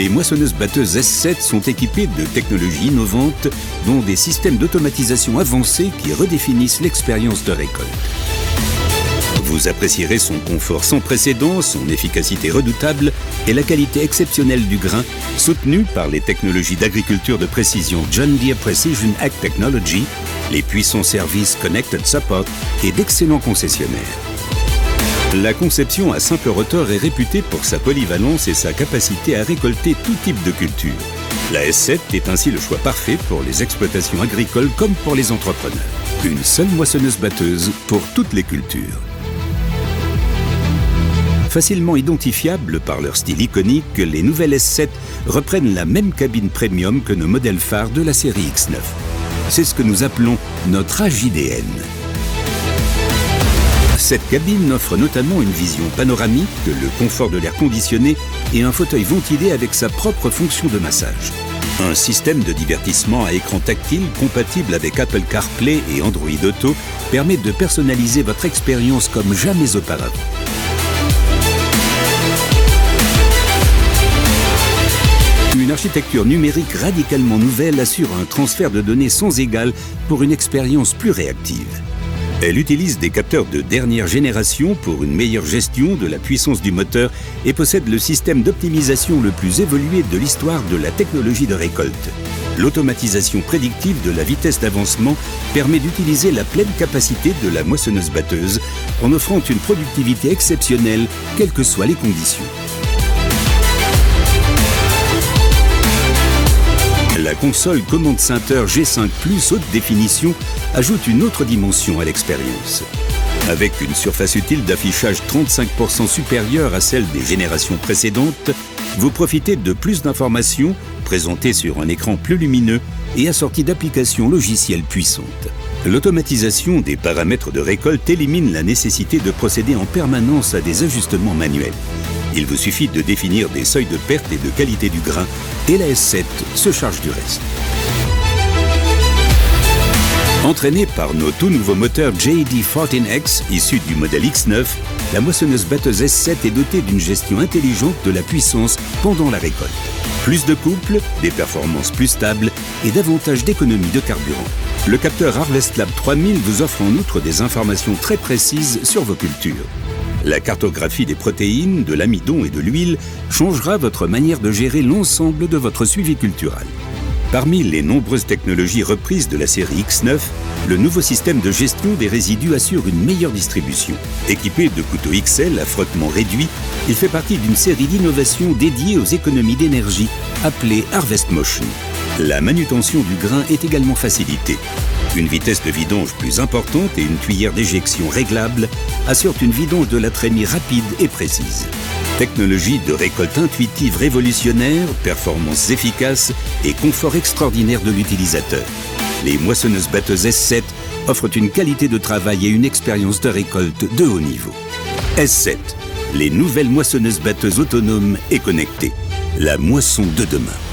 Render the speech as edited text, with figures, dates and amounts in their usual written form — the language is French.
les moissonneuses-batteuses S7 sont équipées de technologies innovantes, dont des systèmes d'automatisation avancés qui redéfinissent l'expérience de récolte. Vous apprécierez son confort sans précédent, son efficacité redoutable et la qualité exceptionnelle du grain, soutenue par les technologies d'agriculture de précision John Deere Precision Ag Technology, les puissants services Connected Support et d'excellents concessionnaires. La conception à simple rotor est réputée pour sa polyvalence et sa capacité à récolter tout type de culture. La S7 est ainsi le choix parfait pour les exploitations agricoles comme pour les entrepreneurs. Une seule moissonneuse-batteuse pour toutes les cultures. Facilement identifiables par leur style iconique, les nouvelles S7 reprennent la même cabine premium que nos modèles phares de la série X9. C'est ce que nous appelons notre AJDN. Cette cabine offre notamment une vision panoramique, le confort de l'air conditionné et un fauteuil ventilé avec sa propre fonction de massage. Un système de divertissement à écran tactile compatible avec Apple CarPlay et Android Auto permet de personnaliser votre expérience comme jamais auparavant. Une architecture numérique radicalement nouvelle assure un transfert de données sans égal pour une expérience plus réactive. Elle utilise des capteurs de dernière génération pour une meilleure gestion de la puissance du moteur et possède le système d'optimisation le plus évolué de l'histoire de la technologie de récolte. L'automatisation prédictive de la vitesse d'avancement permet d'utiliser la pleine capacité de la moissonneuse-batteuse en offrant une productivité exceptionnelle, quelles que soient les conditions. La console Command Center G5 Plus haute définition ajoute une autre dimension à l'expérience. Avec une surface utile d'affichage 35% supérieure à celle des générations précédentes, vous profitez de plus d'informations présentées sur un écran plus lumineux et assorti d'applications logicielles puissantes. L'automatisation des paramètres de récolte élimine la nécessité de procéder en permanence à des ajustements manuels. Il vous suffit de définir des seuils de perte et de qualité du grain et la S7 se charge du reste. Entraînée par nos tout nouveaux moteurs JD14X issus du modèle X9, la moissonneuse-batteuse S7 est dotée d'une gestion intelligente de la puissance pendant la récolte. Plus de couple, des performances plus stables et davantage d'économies de carburant. Le capteur Harvest Lab 3000 vous offre en outre des informations très précises sur vos cultures. La cartographie des protéines, de l'amidon et de l'huile changera votre manière de gérer l'ensemble de votre suivi cultural. Parmi les nombreuses technologies reprises de la série X9, le nouveau système de gestion des résidus assure une meilleure distribution. Équipé de couteaux XL à frottement réduit, il fait partie d'une série d'innovations dédiées aux économies d'énergie appelée Harvest Motion. La manutention du grain est également facilitée. Une vitesse de vidange plus importante et une cuillère d'éjection réglable assurent une vidange de la trémie rapide et précise. Technologie de récolte intuitive révolutionnaire, performances efficaces et confort extraordinaire de l'utilisateur. Les moissonneuses-batteuses S7 offrent une qualité de travail et une expérience de récolte de haut niveau. S7, les nouvelles moissonneuses-batteuses autonomes et connectées. La moisson de demain.